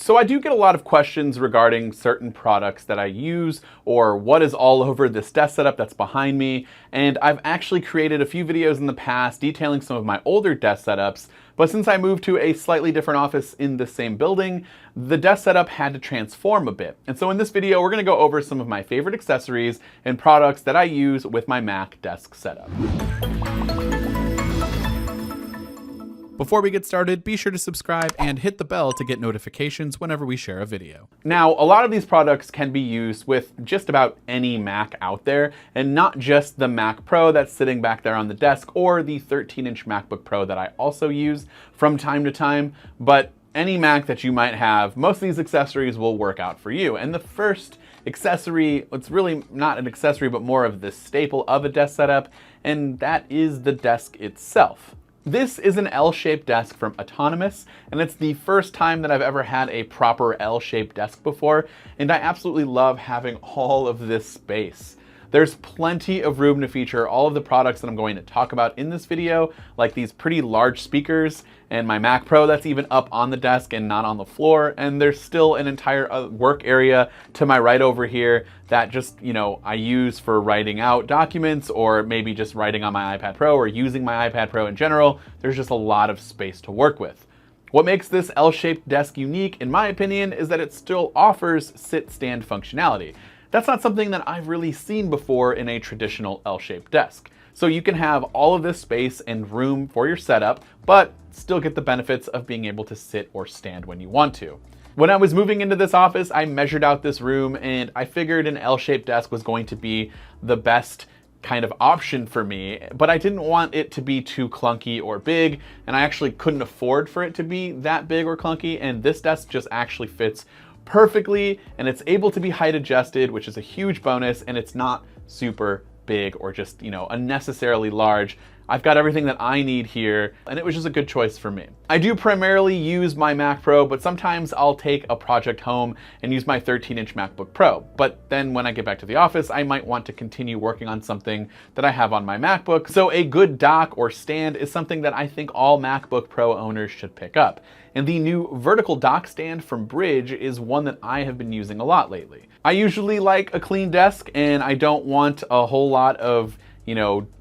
So I do get a lot of questions regarding certain products that I use or what is all over this desk setup that's behind me, and I've actually created a few videos in the past detailing some of my older desk setups, but since I moved to a slightly different office in the same building, the desk setup had to transform a bit. And so in this video, we're going to go over some of my favorite accessories and products that I use with my Mac desk setup. Before we get started, be sure to subscribe and hit the bell to get notifications whenever we share a video. Now, a lot of these products can be used with just about any Mac out there, and not just the Mac Pro that's sitting back there on the desk or the 13-inch MacBook Pro that I also use from time to time, but any Mac that you might have, most of these accessories will work out for you. And the first accessory, it's really not an accessory, but more of the staple of a desk setup, and that is the desk itself. This is an L-shaped desk from Accompanying, and it's the first time that I've ever had a proper L-shaped desk before, and I absolutely love having all of this space. There's plenty of room to feature all of the products that I'm going to talk about in this video, like these pretty large speakers and my Mac Pro that's even up on the desk and not on the floor. And there's still an entire work area to my right over here that just, I use for writing out documents or maybe just writing on my iPad Pro or using my iPad Pro in general. There's just a lot of space to work with. What makes this L-shaped desk unique, in my opinion, is that it still offers sit-stand functionality. That's not something that I've really seen before in a traditional L-shaped desk. So you can have all of this space and room for your setup, but still get the benefits of being able to sit or stand when you want to. When I was moving into this office, I measured out this room and I figured an L-shaped desk was going to be the best kind of option for me, but I didn't want it to be too clunky or big, and I actually couldn't afford for it to be that big or clunky, and this desk just actually fits perfectly, and it's able to be height adjusted, which is a huge bonus, and it's not super big or just, unnecessarily large. I've got everything that I need here, and it was just a good choice for me. I do primarily use my Mac Pro, but sometimes I'll take a project home and use my 13-inch MacBook Pro. But then when I get back to the office, I might want to continue working on something that I have on my MacBook. So a good dock or stand is something that I think all MacBook Pro owners should pick up. And the new vertical dock stand from Bridge is one that I have been using a lot lately. I usually like a clean desk, and I don't want a whole lot of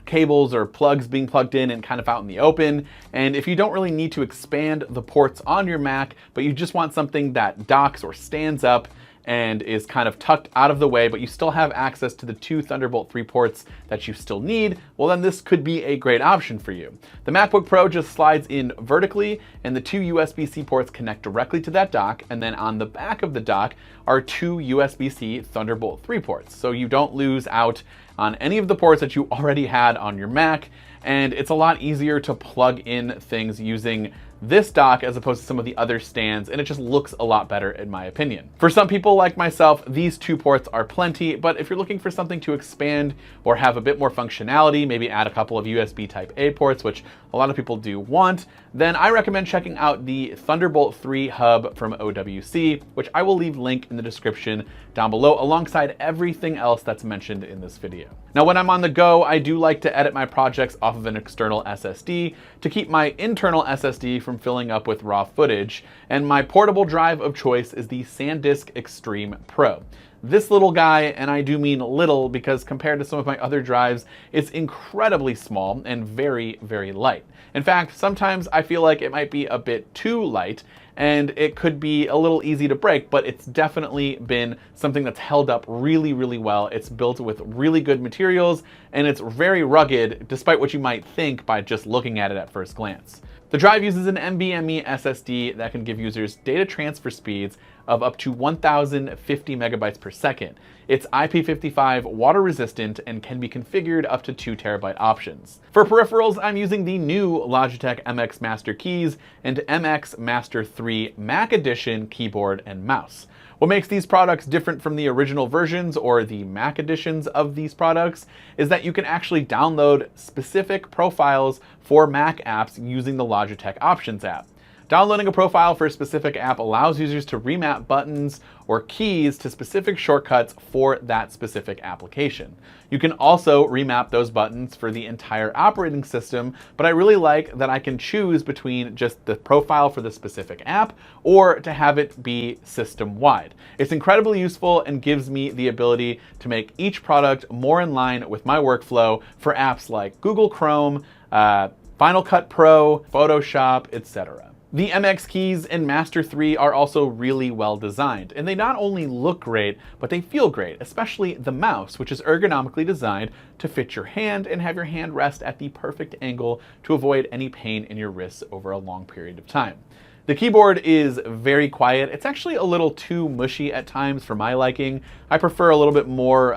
cables or plugs being plugged in and kind of out in the open. And if you don't really need to expand the ports on your Mac, but you just want something that docks or stands up and is kind of tucked out of the way, but you still have access to the two Thunderbolt 3 ports that you still need, well then this could be a great option for you. The MacBook Pro just slides in vertically, and the two USB-C ports connect directly to that dock, and then on the back of the dock are two USB-C Thunderbolt 3 ports, so you don't lose out on any of the ports that you already had on your Mac, and it's a lot easier to plug in things using this dock as opposed to some of the other stands, and it just looks a lot better in my opinion. For some people like myself, these two ports are plenty, but if you're looking for something to expand or have a bit more functionality, maybe add a couple of USB Type A ports, which a lot of people do want, then I recommend checking out the Thunderbolt 3 hub from OWC, which I will leave link in the description down below alongside everything else that's mentioned in this video. Now, when I'm on the go, I do like to edit my projects off of an external SSD to keep my internal SSD from filling up with raw footage, and my portable drive of choice is the SanDisk Extreme Pro. This little guy, and I do mean little because compared to some of my other drives, it's incredibly small and very, very light. In fact, sometimes I feel like it might be a bit too light, and it could be a little easy to break, but it's definitely been something that's held up really, really well. It's built with really good materials, and it's very rugged, despite what you might think by just looking at it at first glance. The drive uses an NVMe SSD that can give users data transfer speeds of up to 1050 megabytes per second. It's IP55 water resistant and can be configured up to 2 terabyte options. For peripherals, I'm using the new Logitech MX Master keys and MX Master 3 Mac Edition keyboard and mouse. What makes these products different from the original versions or the Mac editions of these products is that you can actually download specific profiles for Mac apps using the Logitech Options app. Downloading a profile for a specific app allows users to remap buttons or keys to specific shortcuts for that specific application. You can also remap those buttons for the entire operating system, but I really like that I can choose between just the profile for the specific app or to have it be system-wide. It's incredibly useful and gives me the ability to make each product more in line with my workflow for apps like Google Chrome, Final Cut Pro, Photoshop, etc. The MX keys in Master 3 are also really well designed, and they not only look great, but they feel great, especially the mouse, which is ergonomically designed to fit your hand and have your hand rest at the perfect angle to avoid any pain in your wrists over a long period of time. The keyboard is very quiet. It's actually a little too mushy at times for my liking. I prefer a little bit more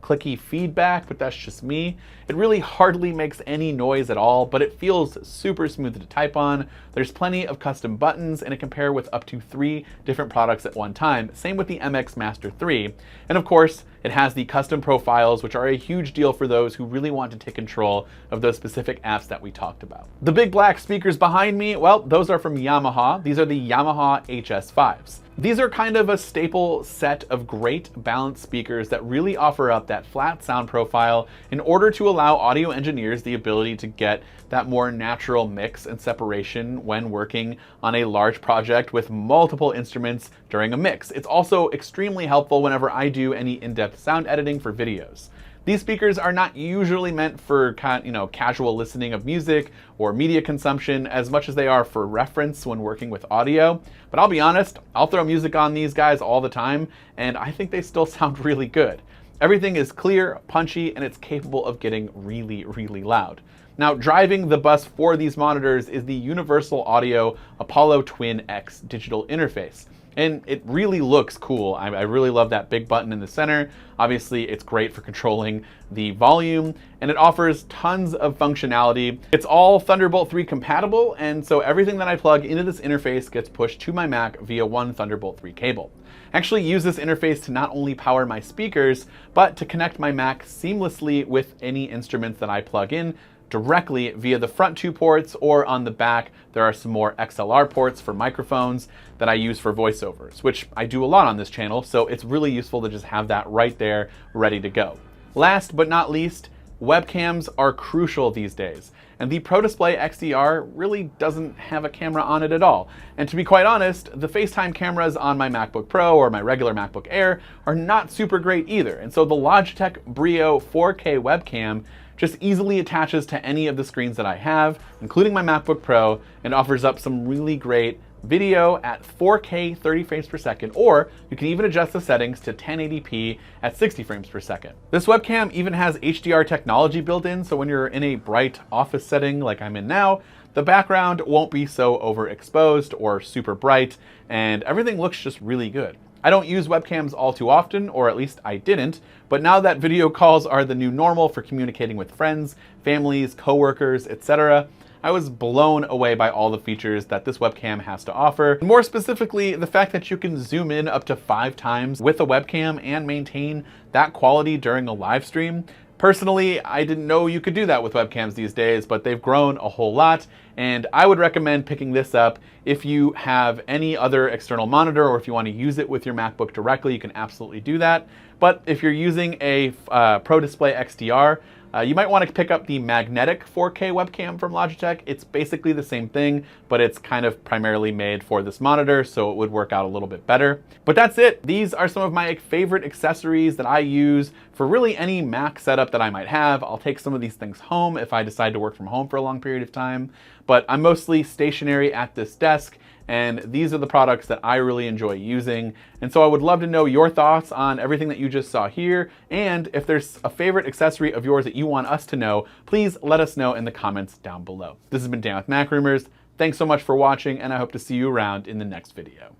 clicky feedback, but that's just me. It really hardly makes any noise at all, but it feels super smooth to type on. There's plenty of custom buttons, and it can pair with up to 3 different products at one time. Same with the MX Master 3. And of course, it has the custom profiles, which are a huge deal for those who really want to take control of those specific apps that we talked about. The big black speakers behind me, well, those are from Yamaha. These are the Yamaha HS5s. These are kind of a staple set of great balanced speakers that really offer up that flat sound profile in order to allow audio engineers the ability to get that more natural mix and separation when working on a large project with multiple instruments during a mix. It's also extremely helpful whenever I do any in-depth sound editing for videos. These speakers are not usually meant for casual listening of music or media consumption as much as they are for reference when working with audio. But I'll be honest, I'll throw music on these guys all the time, and I think they still sound really good. Everything is clear, punchy, and it's capable of getting really, really loud. Now, driving the bus for these monitors is the Universal Audio Apollo Twin X digital interface. And it really looks cool. I really love that big button in the center. Obviously, it's great for controlling the volume, and it offers tons of functionality. It's all Thunderbolt 3 compatible, and so everything that I plug into this interface gets pushed to my Mac via one Thunderbolt 3 cable. I actually use this interface to not only power my speakers, but to connect my Mac seamlessly with any instruments that I plug in directly via the front 2 ports, or on the back there are some more XLR ports for microphones that I use for voiceovers, which I do a lot on this channel, so it's really useful to just have that right there ready to go. Last but not least, webcams are crucial these days, and the Pro Display XDR really doesn't have a camera on it at all. And to be quite honest, the FaceTime cameras on my MacBook Pro or my regular MacBook Air are not super great either, and so the Logitech Brio 4K webcam just easily attaches to any of the screens that I have, including my MacBook Pro, and offers up some really great video at 4K 30 frames per second, or you can even adjust the settings to 1080p at 60 frames per second. This webcam even has HDR technology built in, so when you're in a bright office setting like I'm in now, the background won't be so overexposed or super bright, and everything looks just really good. I don't use webcams all too often, or at least I didn't, but now that video calls are the new normal for communicating with friends, families, coworkers, etc., I was blown away by all the features that this webcam has to offer. More specifically, the fact that you can zoom in up to 5 times with a webcam and maintain that quality during a live stream. Personally, I didn't know you could do that with webcams these days, but they've grown a whole lot, and I would recommend picking this up if you have any other external monitor, or if you want to use it with your MacBook directly, you can absolutely do that. But if you're using a Pro Display XDR, you might want to pick up the magnetic 4K webcam from Logitech. It's basically the same thing, but it's kind of primarily made for this monitor, so it would work out a little bit better. But that's it. These are some of my favorite accessories that I use for really any Mac setup that I might have. I'll take some of these things home if I decide to work from home for a long period of time, but I'm mostly stationary at this desk, and these are the products that I really enjoy using. And so I would love to know your thoughts on everything that you just saw here, and if there's a favorite accessory of yours that you want us to know, please let us know in the comments down below. This has been Dan with MacRumors. Thanks so much for watching, and I hope to see you around in the next video.